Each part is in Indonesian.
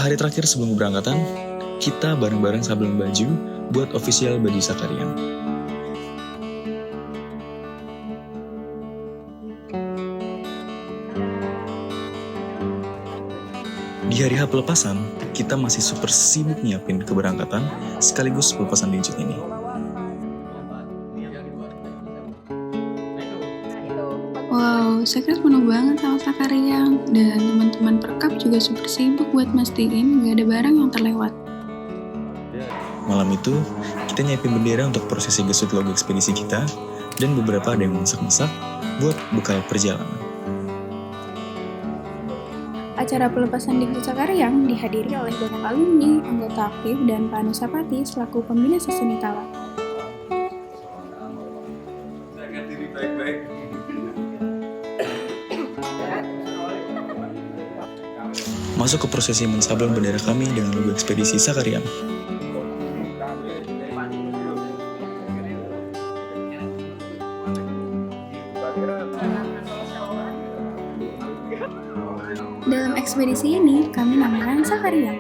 Hari terakhir sebelum keberangkatan, kita bareng-bareng sablon baju buat official baju Sakarian. Di hari H pelepasan, kita masih super sibuk nyiapin keberangkatan sekaligus pelepasan dincut ini. Wow, Secret penuh banget sama Sakarian. Dan teman-teman perkap juga super sibuk buat mastiin gak ada barang yang terlewat. Malam itu, kita nyiapin bendera untuk prosesi gesut logo ekspedisi kita, dan beberapa ada yang masak-masak buat bekal perjalanan. Acara pelepasan Dingjut Sakarian dihadiri oleh banyak alumni, anggota aktif, dan Pak Anusapati selaku pembina Seseni Tala. Masuk ke prosesi mensablon bendera kami dengan logo ekspedisi Sakarian. Dalam ekspedisi ini, kami namakan Sakarian.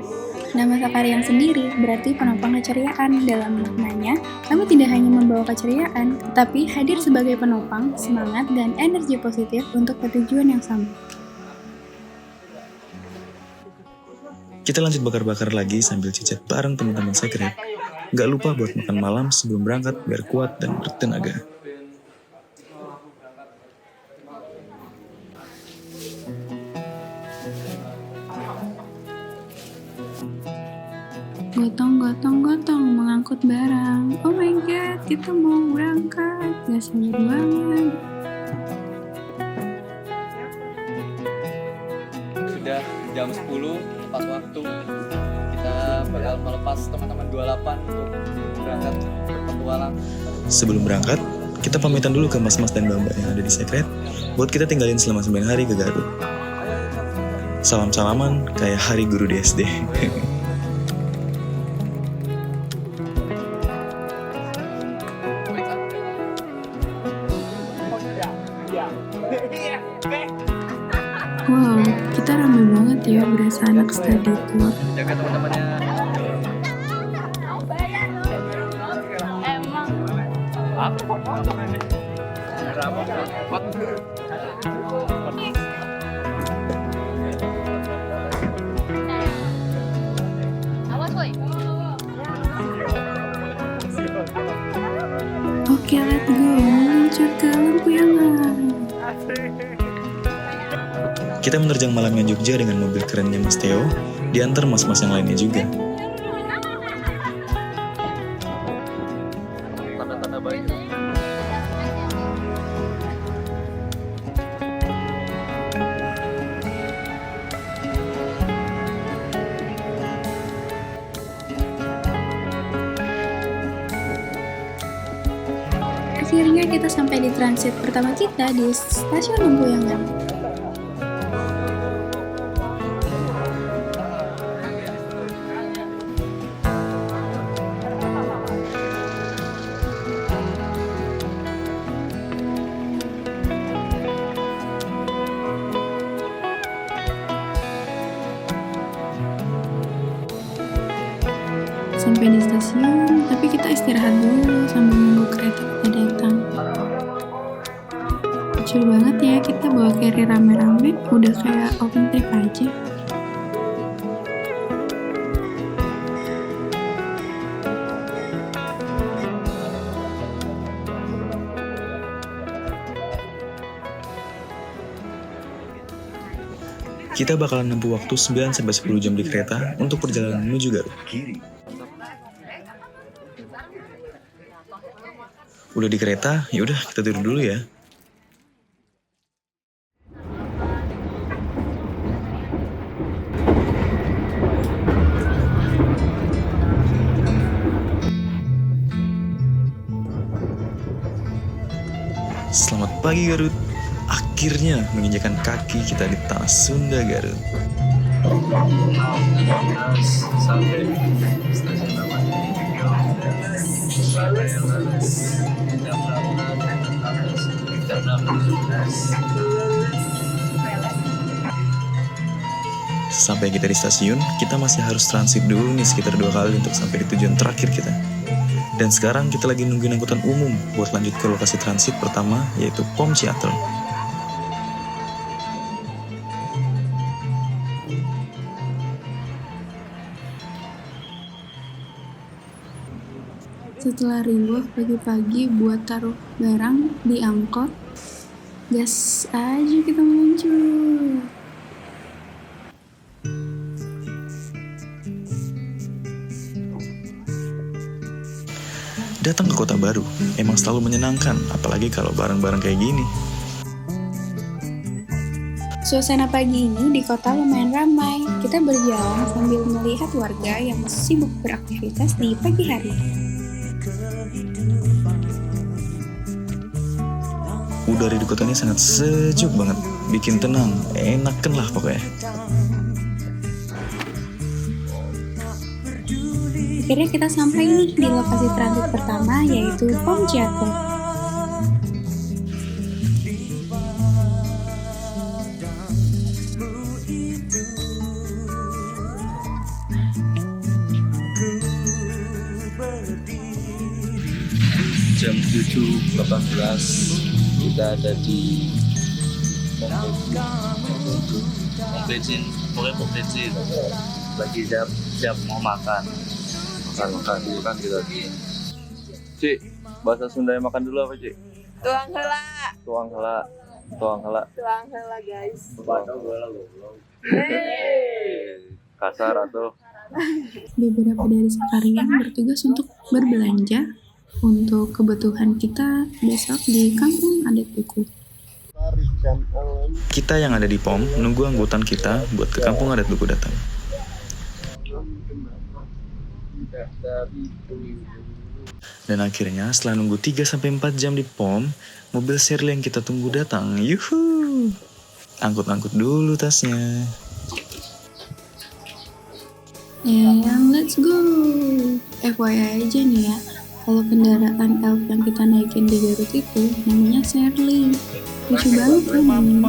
Nama Sakarian sendiri berarti penopang keceriaan. Dalam maknanya, kami tidak hanya membawa keceriaan, tetapi hadir sebagai penopang, semangat, dan energi positif untuk tujuan yang sama. Kita lanjut bakar-bakar lagi sambil cicit bareng teman-teman Secret. Gak lupa buat makan malam sebelum berangkat biar kuat dan bertenaga. Gotong mengangkut barang. Oh my god, kita mau berangkat. Gak sabar banget. Sudah jam 10 tepat waktu. Kita bakal melepas teman-teman 28 untuk berangkat berpetualang. Sebelum berangkat, kita pamitan dulu ke mas-mas dan mbak-mbak yang ada di Secret buat kita tinggalin selama 9 hari ke Garut. Salam-salaman kayak hari guru di SD. Wow, kita ramai banget ya berasa anak study tour. Jaga teman-temannya. Oke, let's go, meluncur ke Lempuyangan. Kita menerjang malamnya Jogja dengan mobil kerennya Mas Theo, diantar mas-mas yang lainnya juga. Tanda-tanda baik. Akhirnya kita sampai di transit pertama kita di stasiun Lempuyangan. Sampai di stasiun, tapi kita istirahat dulu sambil nunggu kereta kita datang. Lucu banget ya, kita bawa carry rame-rame, udah kayak open trip aja. Kita bakalan nempuh waktu 9-10 jam di kereta untuk perjalanan menuju Garut. Udah di kereta, yaudah kita tidur dulu ya. Selamat pagi Garut. Akhirnya menginjakan kaki kita di tanah Sunda Garut. Sampai stasiun namanya Sampai kita di stasiun, kita masih harus transit dulu nih sekitar 2 kali untuk sampai di tujuan terakhir kita. Dan sekarang kita lagi nungguin angkutan umum buat lanjut ke lokasi transit pertama, yaitu POM Ciater. Setelah riuh pagi-pagi buat taruh barang di angkot, gas aja kita meluncur. Datang ke kota baru emang selalu menyenangkan, apalagi kalau bareng-bareng kayak gini. Suasana pagi ini di kota lumayan ramai. Kita berjalan sambil melihat warga yang sibuk beraktivitas di pagi hari. Udara di kota ini sangat sejuk banget, bikin tenang, enakan lah pokoknya. Akhirnya kita sampai nih di lokasi transit pertama, yaitu POM Ciater. Jam 7.18 kita ada di Pom bensin. Lagi siap mau makan dulu kan kita. Cik, bahasa Sunda yang makan dulu apa, Cik? Tuang hela guys. Kasar atau Beberapa dari sekalian bertugas untuk berbelanja untuk kebutuhan kita besok di Kampung Adat Duku. Kita yang ada di POM nunggu angkutan kita buat ke Kampung Adat Duku datang. Dan akhirnya setelah nunggu 3-4 jam di POM, mobil Shirley yang kita tunggu datang. Yuhu! Angkut-angkut dulu tasnya. Yang let's go. FYI aja nih ya, kalau kendaraan elf yang kita naikin di Garut itu namanya Shirley. Lucu banget kan ini.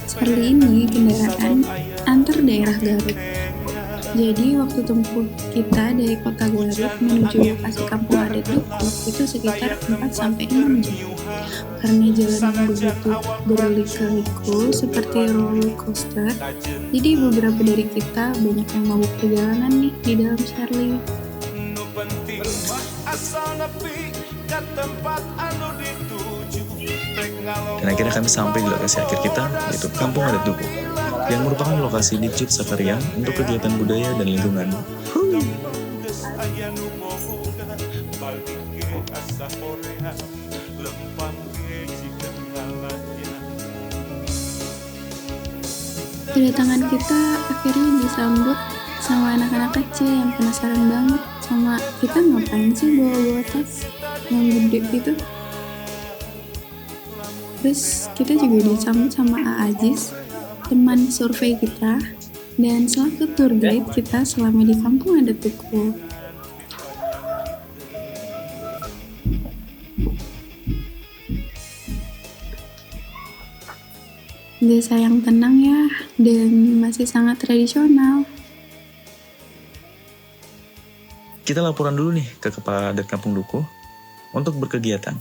Shirley ini kendaraan antar daerah Garut. Jadi waktu tempuh kita dari kota Garut menuju lokasi Kampung Adat Duku itu sekitar 4-6 jam. Karena jalan yang begitu berliku-liku seperti roller coaster, jadi beberapa dari kita banyak yang mabuk perjalanan nih di dalam Shirley. Dan akhirnya kami sampai di lokasi akhir kita, yaitu Kampung Adat Duku, yang merupakan lokasi Dikjud Sakariang untuk kegiatan budaya dan lingkungan. Kedatangan kita akhirnya disambut sama anak-anak kecil yang penasaran banget sama kita ngapain sih bawa-bawa tas yang gede gitu. Terus kita juga disambut sama Ajis, teman survei kita, dan selaku tour guide kita selama di Kampung Adat Duku. Desa yang tenang ya, dan masih sangat tradisional. Kita laporan dulu nih ke Kepala Adat Kampung Duku untuk berkegiatan.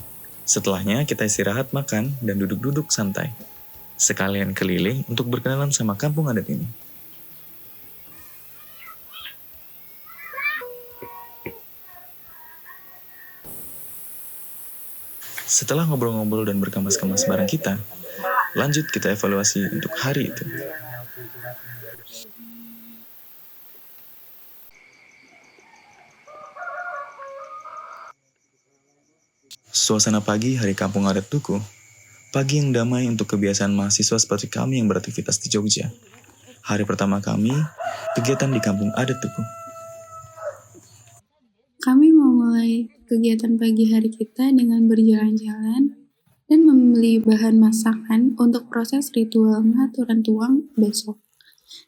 Setelahnya kita istirahat, makan, dan duduk-duduk santai. Sekalian keliling untuk berkenalan sama kampung adat ini. Setelah ngobrol-ngobrol dan berkemas-kemas bareng kita, lanjut kita evaluasi untuk hari itu. Suasana pagi hari Kampung Adat Duku, pagi yang damai untuk kebiasaan mahasiswa seperti kami yang beraktivitas di Jogja. Hari pertama kami, kegiatan di Kampung Adat Duku. Kami memulai kegiatan pagi hari kita dengan berjalan-jalan dan membeli bahan masakan untuk proses ritual pengaturan tuang besok.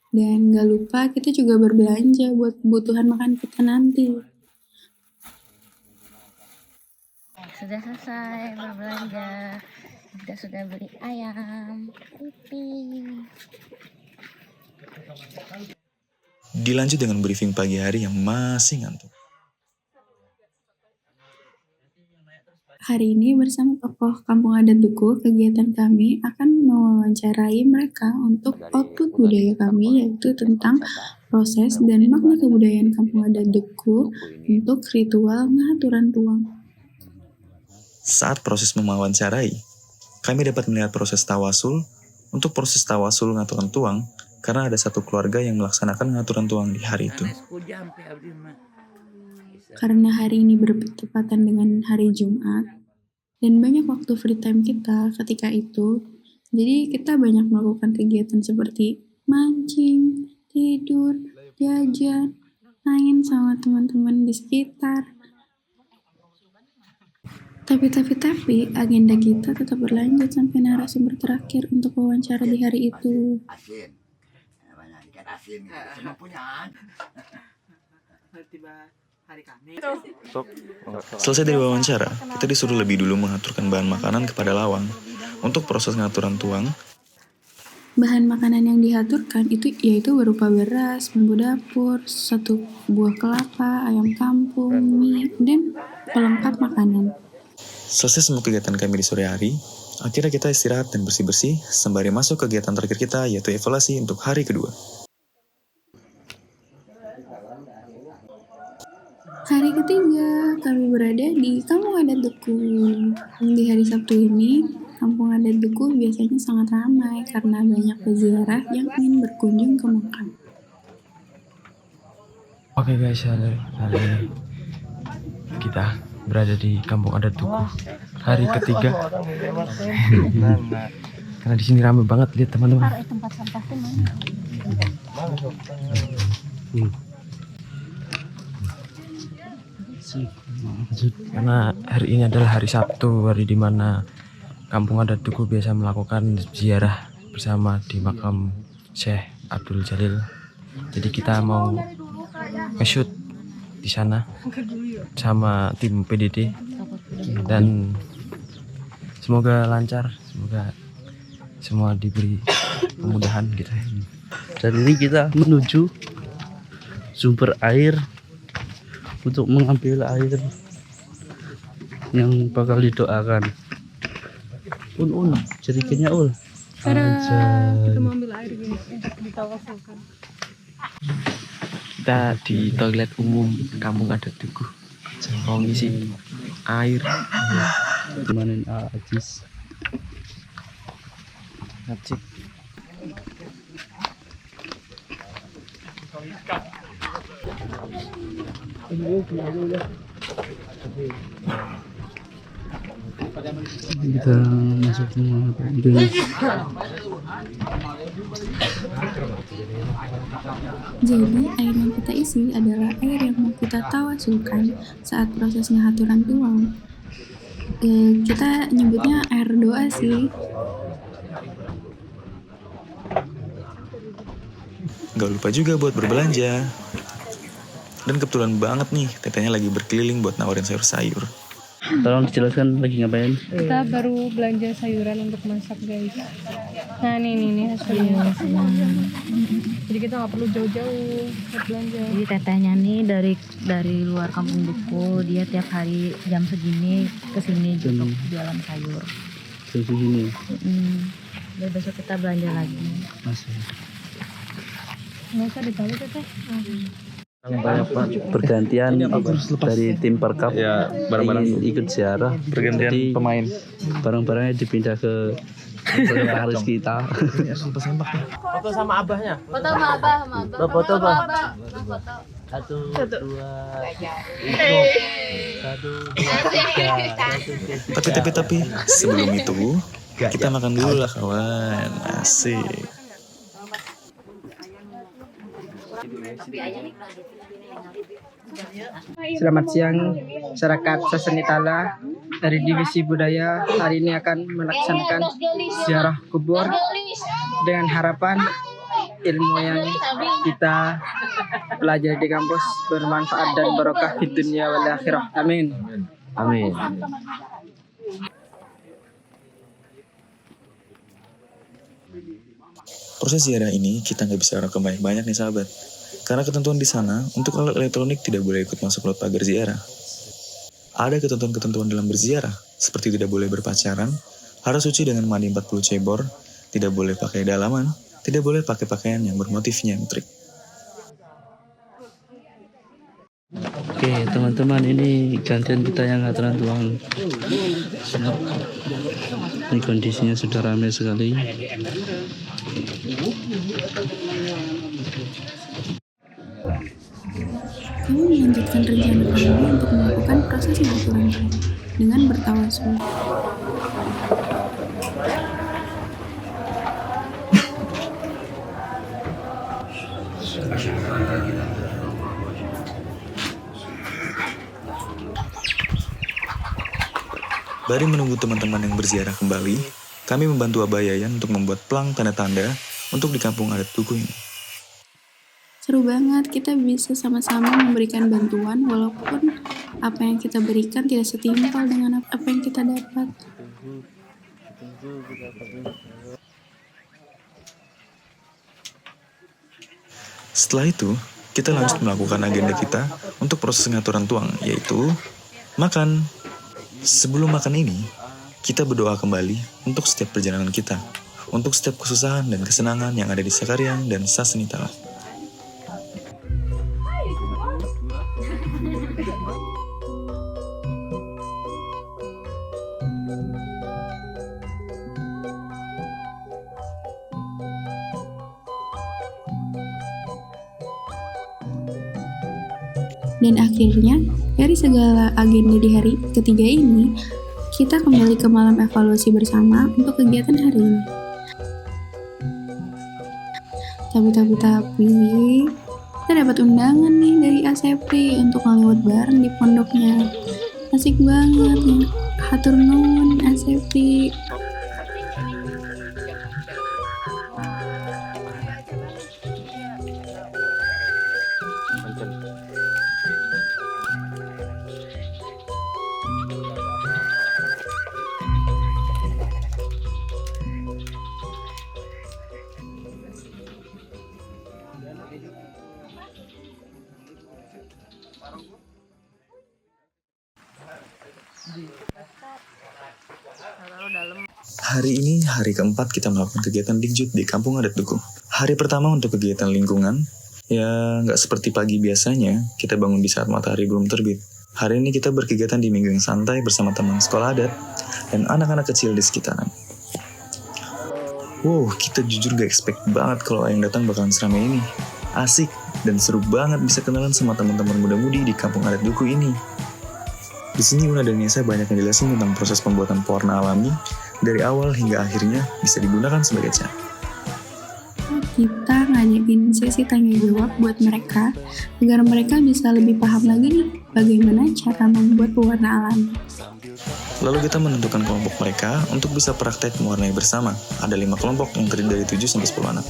Dan gak lupa kita juga berbelanja buat kebutuhan makan kita nanti. Sudah selesai berbelanja. Kita sudah beli ayam. Dilanjut dengan briefing pagi hari yang masih ngantuk. Hari ini bersama tokoh Kampung Adat Duku, kegiatan kami akan mewawancarai mereka untuk output budaya kami, yaitu tentang proses dan makna kebudayaan Kampung Adat Duku untuk ritual ngaturan tuang. Saat proses mewawancarai, kami dapat melihat proses tawasul. Untuk proses tawasul ngaturan tuang, karena ada satu keluarga yang melaksanakan ngaturan tuang di hari itu. Karena hari ini bertepatan dengan hari Jumat, dan banyak waktu free time kita ketika itu, jadi kita banyak melakukan kegiatan seperti mancing, tidur, jajan, main sama teman-teman di sekitar. Tapi, agenda kita tetap berlanjut sampai narasumber terakhir untuk wawancara di hari itu. Selesai dari wawancara, kita disuruh lebih dulu mengaturkan bahan makanan kepada Lawang. Untuk proses ngaturan tuang, Bahan makanan yang diaturkan itu yaitu berupa beras, bumbu dapur, 1 buah kelapa, ayam kampung, mie, dan pelengkap makanan. selesai semua kegiatan kami di sore hari, akhirnya kita istirahat dan bersih-bersih sembari masuk kegiatan terakhir kita, yaitu evaluasi untuk hari kedua. Hari ketiga, kami berada di Kampung Adat Duku. Di hari Sabtu ini, Kampung Adat Duku biasanya sangat ramai karena banyak peziarah yang ingin berkunjung ke makam. Oke guys, hari ini kita berada di Kampung Adat Duku hari ketiga. Karena di sini ramai banget, lihat teman-teman. Tempat sampah tuh mana? Karena hari ini adalah hari Sabtu, hari dimana Kampung Adat Duku biasa melakukan ziarah bersama di makam Syekh Abdul Jalil. Jadi kita mau nge-shoot di sana sama tim PDD dan semoga lancar, semoga semua diberi kemudahan gitu. Dan ini kita menuju sumber air untuk mengambil air yang bakal didoakan. Jerigennya Kita mau ambil air gini ditawasalkan. Kita di toilet umum Kampung Adat Duku mau ngisi air. Kemarin Ajis Ngecek. kita masuk semua Jadi, air yang kita isi adalah air yang mau kita tawasulkan saat proses ngaturan tuang. Kita nyebutnya air doa sih. Gak lupa juga buat berbelanja. Dan kebetulan banget nih, tetenya lagi berkeliling buat nawarin sayur-sayur. Tolong dijelaskan lagi ngapain? Kita baru belanja sayuran untuk masak guys. Nah nih hasilnya. Jadi kita nggak perlu jauh-jauh buat belanja. Jadi tetehnya nih dari luar Kampung Duku, dia tiap hari jam segini kesini untuk jualan sayur. Di sini. Dan besok kita belanja lagi. Masih. Nggak usah dibalik teteh. Bergantian dari tim perkap Ya, ingin ikut ziarah. pergantian Jadi, pemain. barang-barangnya dipindah ke harus kita. Foto sama abahnya. Foto sama abah. Foto, Bang. Foto. 1, 2, 3. Tapi, sebelum itu, kita makan dulu lah kawan. Asik. Selamat siang masyarakat Sasanitala. Dari Divisi Budaya hari ini akan melaksanakan ziarah kubur dengan harapan ilmu yang kita pelajari di kampus bermanfaat dan barokah di dunia wal akhirah. Amin. Amin. Proses ziarah ini kita nggak bisa rekam banyak-banyak nih sahabat. Karena ketentuan di sana, untuk alat elektronik tidak boleh ikut masuk lewat pagar ziarah. Ada ketentuan-ketentuan dalam berziarah, seperti tidak boleh berpacaran, harus suci dengan mandi 40 cebor, tidak boleh pakai dalaman, tidak boleh pakai pakaian yang bermotif nyentrik. Oke teman-teman, ini gantian kita yang aturan tuang. Ini kondisinya sudah ramai sekali. Kami melanjutkan rencana kami untuk melakukan proses pengaturan kami dengan bertawasul. Bari menunggu teman-teman yang berziarah kembali, kami membantu Abah Yayan untuk membuat plang tanda-tanda untuk di kampung adat Duku ini. Seru banget, kita bisa sama-sama memberikan bantuan walaupun apa yang kita berikan tidak setimpal dengan apa yang kita dapat. Setelah itu, kita lanjut melakukan agenda kita untuk proses pengaturan tuang, yaitu makan. Sebelum makan ini, kita berdoa kembali untuk setiap perjalanan kita, untuk setiap kesusahan dan kesenangan yang ada di Sakariang dan Sasenitala. Dan akhirnya, dari segala agenda di hari ketiga ini, kita kembali ke malam evaluasi bersama untuk kegiatan hari ini. Tapi, kita dapat undangan nih dari Asepri untuk ngelewat bareng di pondoknya. Asik banget ya. Hatur nuhun Asepri. Hari ini hari keempat kita melakukan kegiatan Dingjut di kampung adat Duku. Hari pertama untuk kegiatan lingkungan, ya nggak seperti pagi biasanya, kita bangun di saat matahari belum terbit. Hari ini kita berkegiatan di minggu yang santai bersama teman sekolah adat dan anak-anak kecil di sekitaran. Wow, kita jujur gak expect banget kalau yang datang bakalan seramai ini. Asik dan seru banget bisa kenalan sama teman-teman muda-mudi di kampung adat Duku ini. Di sini Una dan Nesa banyak ngejelasin tentang proses pembuatan pewarna alami dari awal hingga akhirnya bisa digunakan sebagai cat. Kita ngadain sesi tanya jawab buat mereka agar mereka bisa lebih paham lagi nih bagaimana cara membuat pewarna alami. Lalu kita menentukan kelompok mereka untuk bisa praktek mewarnai bersama. Ada 5 kelompok yang terdiri dari 7-10 anak.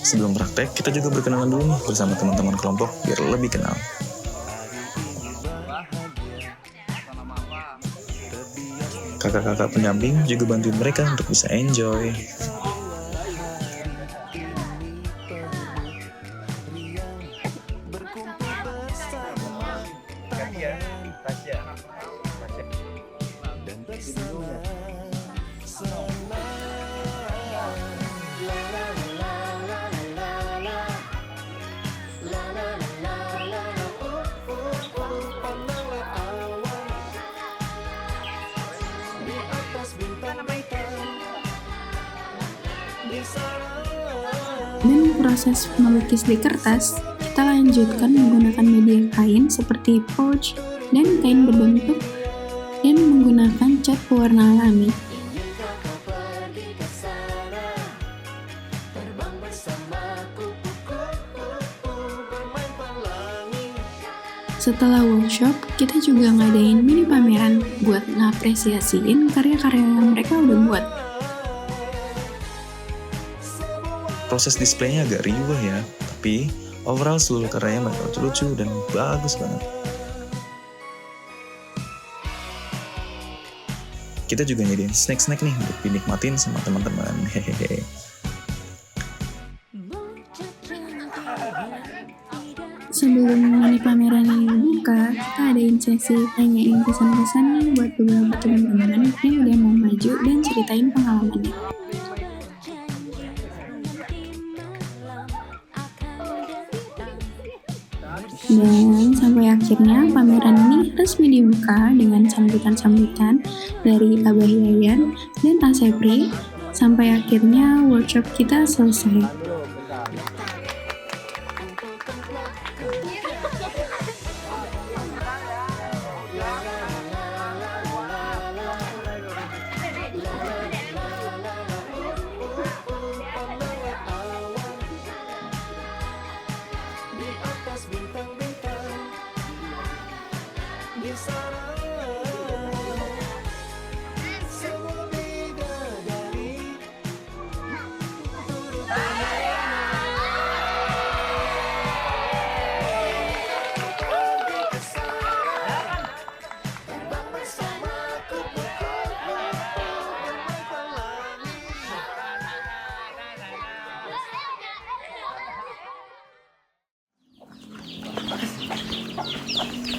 Sebelum praktek, kita juga berkenalan dulu nih bersama teman-teman kelompok biar lebih kenal. Kakak-kakak pendamping juga bantuin mereka untuk bisa enjoy. Dan proses melukis di kertas, kita lanjutkan menggunakan media kain seperti pouch dan kain berbentuk dan menggunakan cat pewarna alami. Setelah workshop, kita juga ngadain mini pameran buat ngapresiasiin karya-karya yang mereka udah buat. Proses displaynya agak riuh ya, tapi overall seluruh karyanya bakal lucu dan bagus banget. Kita juga nyediain snack-snack nih untuk dinikmatin sama teman-teman. Hehehe. Sebelum mini pameran ini dibuka, kita adain sesi tanyain pesan-pesan buat beberapa teman-teman yang udah mau maju dan ceritain pengalamannya. Dan sampai akhirnya pameran ini resmi dibuka dengan sambutan-sambutan dari Abah Yayan dan Asepri, sampai akhirnya workshop kita selesai.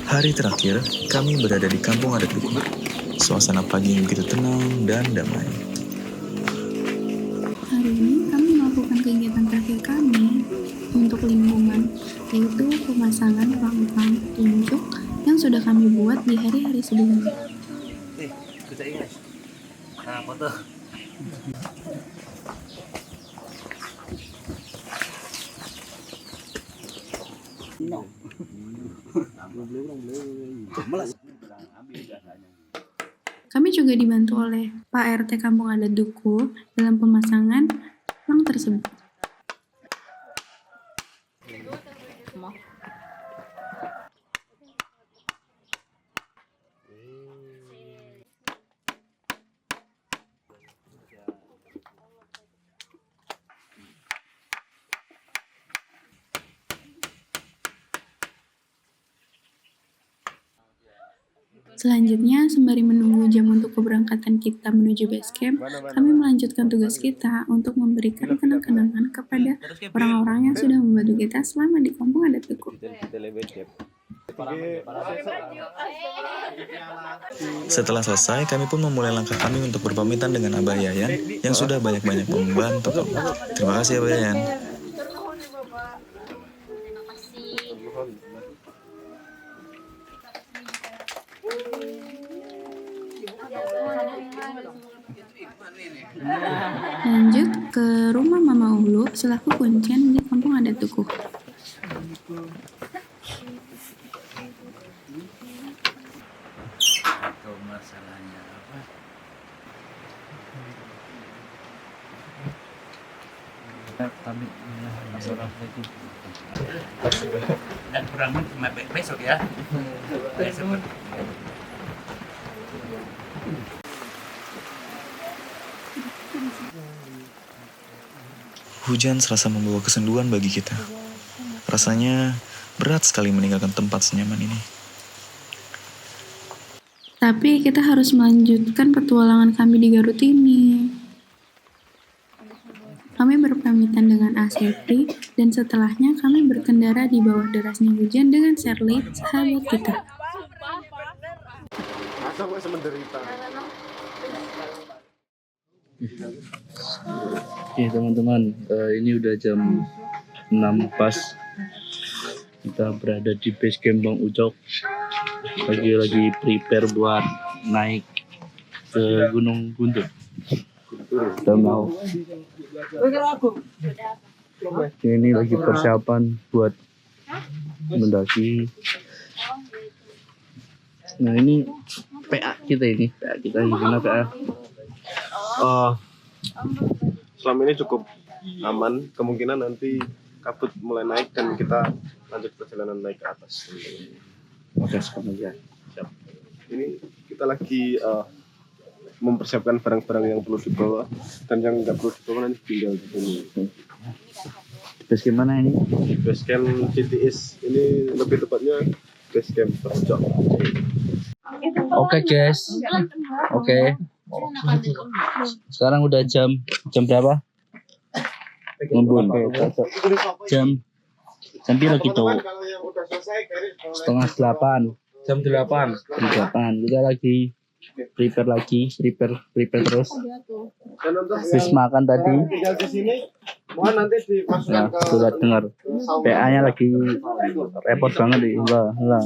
Hari terakhir, kami berada di kampung adat Duku. Suasana pagi yang begitu tenang dan damai. Hari ini kami melakukan kegiatan terakhir kami untuk lingkungan, yaitu pemasangan pelang-pelang petunjuk yang sudah kami buat di hari-hari sebelumnya. Nah, foto. Kami juga dibantu oleh Pak RT Kampung Adat Duku dalam pemasangan pelang tersebut. Selanjutnya, sembari menunggu jam untuk keberangkatan kita menuju base camp, kami melanjutkan tugas kita untuk memberikan kenang-kenangan kepada orang-orang yang sudah membantu kita selama di kampung adat Duku. Setelah selesai, kami pun memulai langkah kami untuk berpamitan dengan Abah Yayan yang sudah banyak-banyak membantu kami. Terima kasih Abah Yayan. Lanjut ke rumah Mama Ulu selaku kuncen di kampung adat Duku. Atau masalahnya apa? Kami assalamualaikum. Dan kurang besok ya. Besok. Hujan serasa membawa kesenduan bagi kita. Rasanya berat sekali meninggalkan tempat senyaman ini. Tapi kita harus melanjutkan petualangan kami di Garut ini. Kami berpamitan dengan Asepri dan setelahnya kami berkendara di bawah derasnya hujan dengan Shirley, sahabat kita. Oke teman-teman, ini udah jam 6 pas. Kita berada di base camp Bang Ucok. Lagi prepare buat naik ke Gunung Guntur. Kita mau. Ini lagi persiapan buat mendaki. Nah ini PA kita gimana PA? Selama ini cukup aman, kemungkinan nanti kabut mulai naik dan kita lanjut perjalanan naik ke atas. Oke, sekarang aja. Siap. Ini kita lagi mempersiapkan barang-barang yang perlu dibawa dan yang nggak perlu dibawa nanti tinggal di sini. Base camp mana ini? Base camp CTS, ini lebih tepatnya base camp Terjok. Oke guys, oke. Sekarang udah jam berapa? Jam Jam piro gitu? Kalau yang udah selesai garis bawah. 7:30. Jam 8. Jam 8. Kita lagi prepare terus. Dan untuk Habis makan tadi. tinggal di sini, mohon nanti Nah, dimasukkan ke sudah dengar. PA-nya lagi repot banget nih. Lah.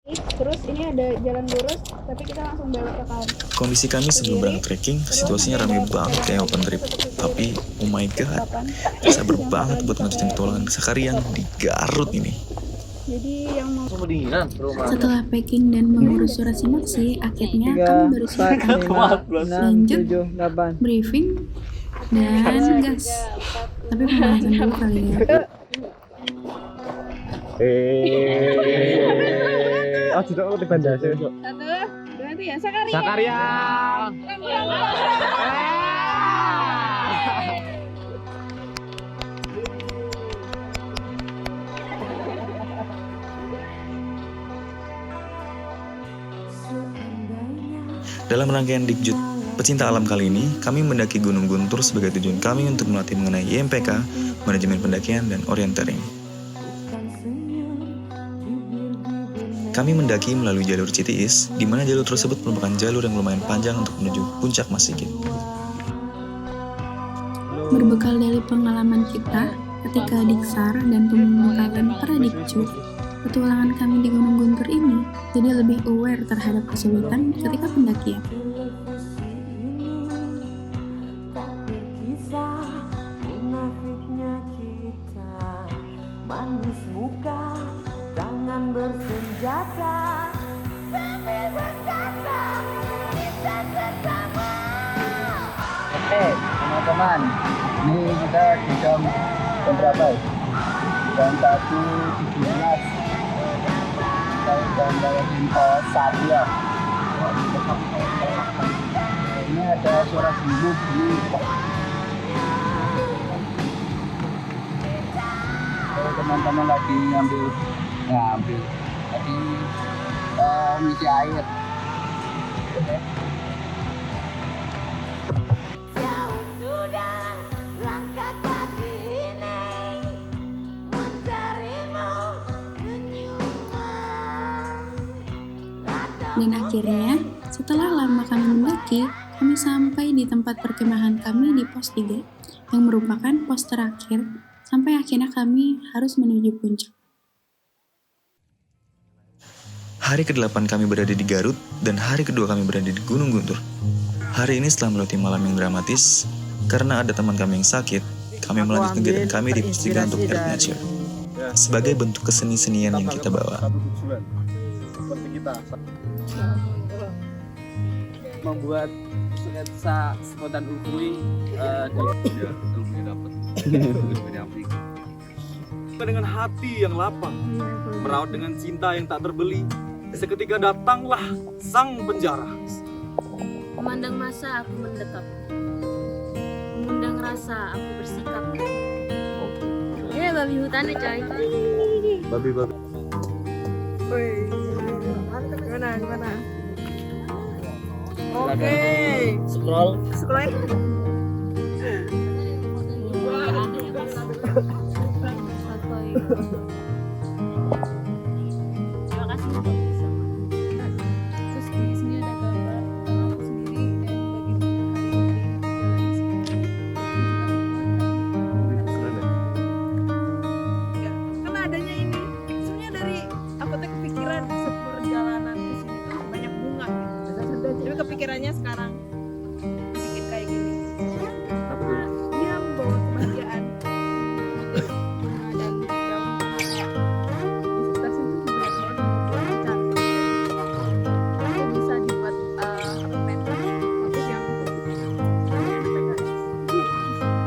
Terus ini ada jalan lurus, tapi kita langsung belok ke kanan. Kondisi kami sebelum berangkat trekking, situasinya ramai banget kayak open trip. Tapi, oh my god, sabar banget buat melanjutkan petualangan keseharian di Garut ini. Jadi yang mau Pendinginan rumah. setelah packing dan mengurus surat simaksi, akhirnya kami baru siap lanjut 8. briefing dan gas. Tapi pembahasan dulu kali ya. Oh, tidak mau dibandasi. 1, 2, 3, Sakaria. Sakaria. Dalam rangkaian Dikjud Pecinta Alam kali ini, kami mendaki Gunung Guntur sebagai tujuan kami untuk melatih mengenai IMPK, manajemen pendakian, dan orientering. Kami mendaki melalui jalur Citiis, di mana jalur tersebut merupakan jalur yang lumayan panjang untuk menuju puncak Masigit. Berbekal dari pengalaman kita ketika Diksar dan pembekalan Pradikjud, petualangan kami di Gunung Guntur ini jadi lebih aware terhadap kesulitan ketika pendakian. Oke, teman-teman, ini kita di jam berapa ya? Jam 1.17. Kita udah ngelewatin pos 1 ya. Ini ada suara sibuk ini. Teman-teman lagi ngambil tadi ngisi air. Oke. Dan akhirnya, setelah lama kami mendaki, kami sampai di tempat perkemahan kami di pos 3, yang merupakan pos terakhir, sampai akhirnya kami harus menuju puncak. Hari ke-8 kami berada di Garut, dan hari kedua kami berada di Gunung Guntur. Hari ini setelah melewati malam yang dramatis, karena ada teman kami yang sakit, kami melanjutkan kegiatan kami di pos 3 untuk Earth Nature. Sebagai bentuk keseni-senian yang kita bawa. Satu tujuan. Seperti kita. Membuat sketsa spontan ukui dengan hati yang lapang, merawat dengan cinta yang tak terbeli. Seketika datanglah sang penjara. Memandang masa aku mendekat, mengundang rasa aku bersikap. Ya babi hutannya coy. Babi. Gimana? Oke. Scroll. Terima kasih untuk bersama. Terus di sini ada gambar aku sendiri dan Kan adanya ini. Sebenarnya dari aku tuh kepikiran seperjalanan ke sini tuh banyak bunga gitu. Tapi kepikirannya sekarang bikin kayak gini. Karena dia membawa kebahagiaan. Dan daun di sekitar sini tuh juga ada macam. Itu bisa dibuat motif yang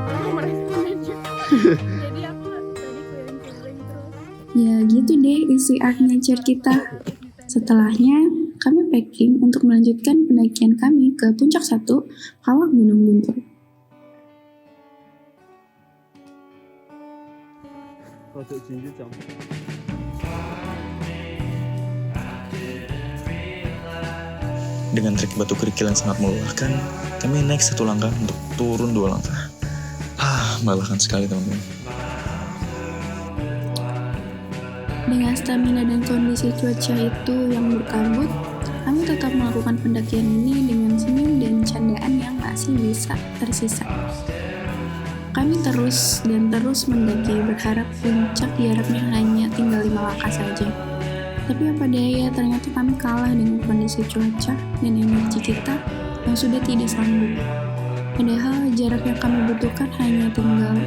aku merespon aja. Jadi aku tadi keliling-keliling terus. Ya gitu deh isi Earth Nature kita. Setelahnya, kami packing untuk melanjutkan pendakian kami ke puncak 1, Kawah Gunung Guntur. Dengan trik batu kerikil yang sangat melelahkan, kami naik 1 langkah untuk turun 2 langkah. Melelahkan sekali teman-teman. Dengan stamina dan kondisi cuaca itu yang berkabut, kami tetap melakukan pendakian ini dengan senyum dan candaan yang masih bisa tersisa. Kami terus dan terus mendaki, berharap puncak jaraknya hanya tinggal 5 langkah saja. Tapi apa daya, ternyata kami kalah dengan kondisi cuaca dan energi kita yang sudah tidak sanggup. Padahal jarak yang kami butuhkan hanya tinggal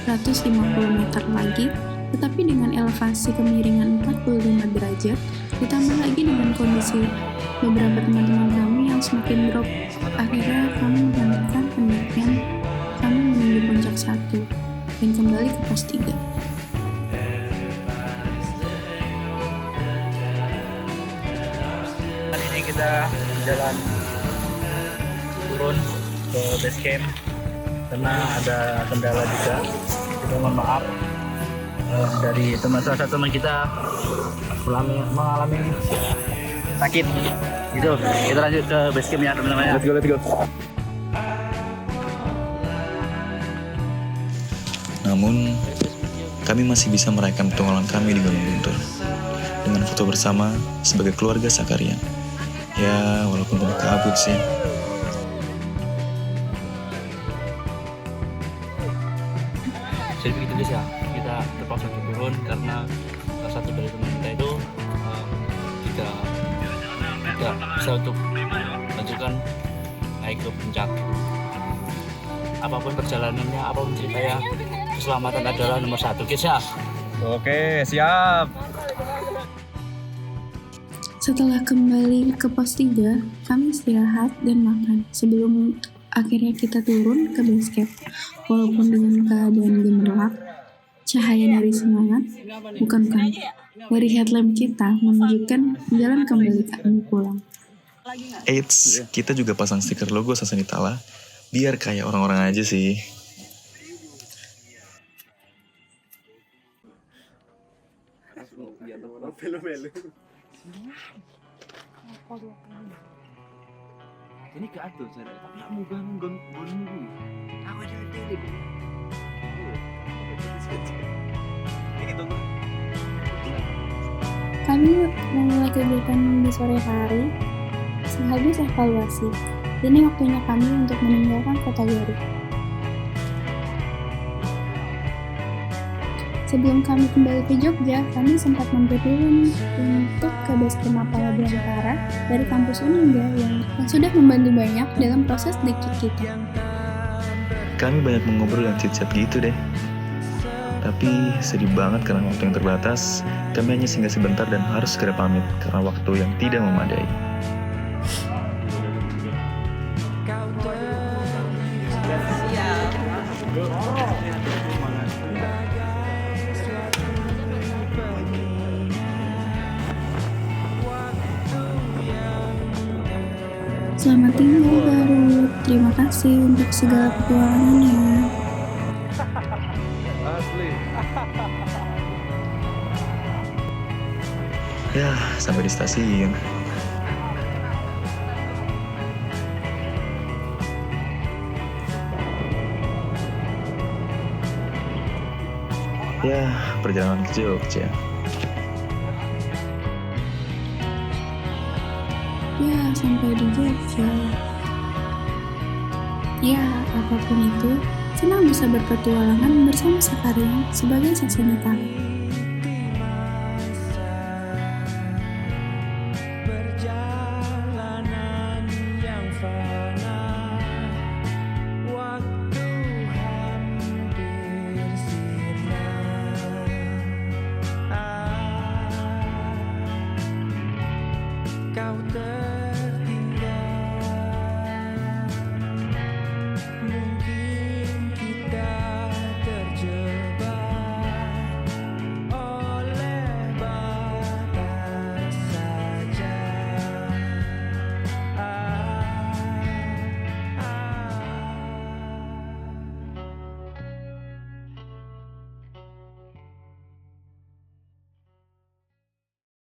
450 meter lagi, tetapi dengan elevasi kemiringan 45 derajat, ditambah lagi dengan kondisi beberapa teman-teman kami yang semakin drop, akhirnya kami menghentikan pendakian kami menuju puncak 1 dan kembali ke pos 3. Hari ini kita jalan turun ke base camp karena ada kendala juga. Kita mohon maaf dari salah satu teman kita mengalami sakit. Gitu. Kita lanjut ke base camp ya teman-teman. Let's go. Namun, kami masih bisa merayakan petualangan kami di Gunung Guntur dengan foto bersama sebagai keluarga Sakarian. Ya, walaupun penuh kabut sih. Jadi begitu guys ya, kita terpaksa turun karena salah satu dari teman kita itu tidak bisa untuk lanjutkan naik ke puncak. Apapun perjalanannya, apapun ceritanya, keselamatan adalah nomor 1 guys ya. Oke, siap. Setelah kembali ke pos 3, kami istirahat dan makan sebelum akhirnya kita turun ke base camp. Walaupun dengan keadaan gemerlap, cahaya dari semangat, bukan dari headlamp kita menunjukkan jalan kembali kami pulang. Eits, kita juga pasang stiker logo Sasanitala, biar kayak orang-orang aja sih. Ini gak ada cara, tapi aku munggah bonmu. Aku ada tilik. Ini tuh. Kami memulai kegiatan di sore hari sehabis evaluasi. Ini waktunya kami untuk meninggalkan kota Garut. Sebelum kami kembali ke Jogja, kami sempat mampir dulu nih untuk ke base camp Mapala Biantara dari kampus Uninga yang sudah membantu banyak dalam proses dikit kita. Kami banyak mengobrol dan chit-chat gitu deh. Tapi sedih banget karena waktu yang terbatas, kami hanya singgah sebentar dan harus segera pamit karena waktu yang tidak memadai. Selamat tinggal Garut, terima kasih untuk segala petualangannya. Ya, sampai di stasiun. Ya, perjalanan ke Jogja. Ya, sampai di Jogja. Ya, apapun itu, senang bisa berpetualangan bersama Sakarian sebagai Sasanitala.